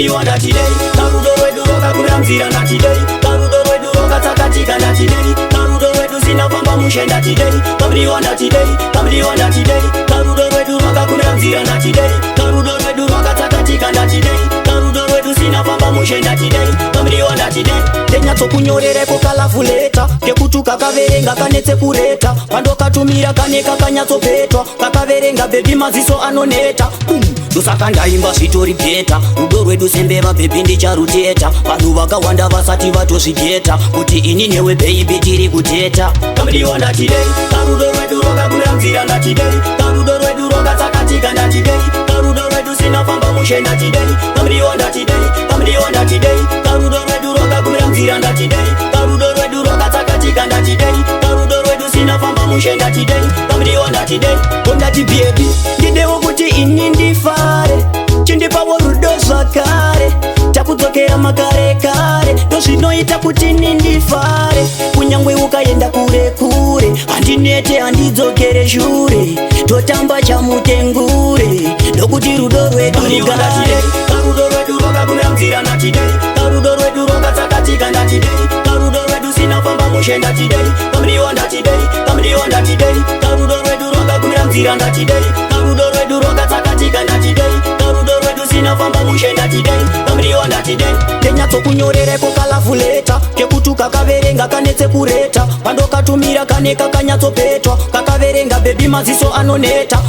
kamliwa ndatidei karudo rwedu rwakakura mzira ndatidei karudo rwedu rwakatsakatika ndatidei karudo rwedu sinafamba mushe ndatidei kamliwa ndatidei kamliwa ndatidei karudo rwedu rwakakura mzira ndatidei karudo rwedu rwakatsakatika ndatidei karudo rwedu sinafamba mushe ndatidei kamliwa ndatidei tenyatsokunyorereko kalavuleta kekutuka kaverenga kanetse kureta pandokatumira kaneka kanyatsopetwa kakaverenga bhebi maziso anoneta dosaka ndaimba zvitori bheta rudo rwedu sembeva bhebi ndicharuteta vanhu vakawanda vasati vatozvigeta kuti ini newe beibi tiri kuteta kamliwa ndatidei karudo rwedu rwakakura mzira ndatidei karudo rwedu rwakatsakatika ndatidei karudo rwedu sinafamba mushe ndatidei kamliwa ndatidei kamliwa ndatidei karudo rwedu rwakakura mzira ndatidei karudo rwedu rwakatsakatika ndatidei karudo rwedu sinafamba mushe ndatidei kamliwa ndatidei ondati bhebi ndidewo kuti ini ndifare chindipawo rudo zvakare takudzokera makare kare ndozvinoita kuti nindifare kunyangwe ukaenda kure kure handinete handidzokere shure totamba chamutengure ndokuti rudo rwedu rugare karudo rwedu rwakakura mzira ndatidei karudo rwedu rwakatsakatika ndatidei karudo rwedu sinafamba mushe ndatidei kamliwa ndatidei kamliwa ndatidei karudo rwedu rwakakura mzira ndatidei karudo rwedu rwakatsakatika ndatidei karudo rwedu sinafamba mushe ndatidei kamliwa ndatidei tenyatsokunyorereko kalavuleta kekutuka kaverenga kanetse kureta pandokatumira kaneka kanyatsopetwa kakaverenga bhebi maziso anoneta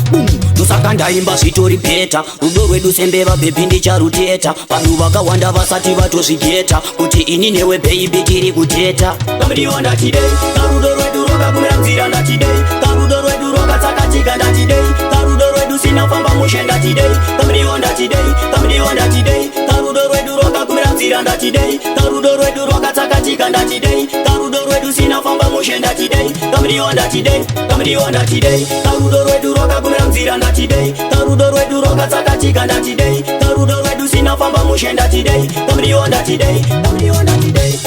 dosaka ndaimba zvitori bheta rudo rwedu sembeva bhebi ndicharuteta vanhu vakawanda vasati vatozvigeta kuti ini newe beibi tiri kuteta kamliwa ndatidei karudo rwedu rwakakura mzira ndatidei karudo rwedu rwakatsakatika ndatidei karudo rwedu sinafamba mushe ndatidei kamliwa ndatidei kamliwa ndatidei karudo rwedu rwakakura mzira ndatidei karudo rwedu rwakatsakatika ndatidei karudo rwedu sinafamba mushe ndatidei kamliwa ndatidei kamliwa ndatidei karudo rwedu rwakakura mzira ndatidei karudo rwedu rwakatsakatika ndatidei karudo rwedu sinafamba mushe ndatidei kamliwa ndatidei kamliwa ndatidei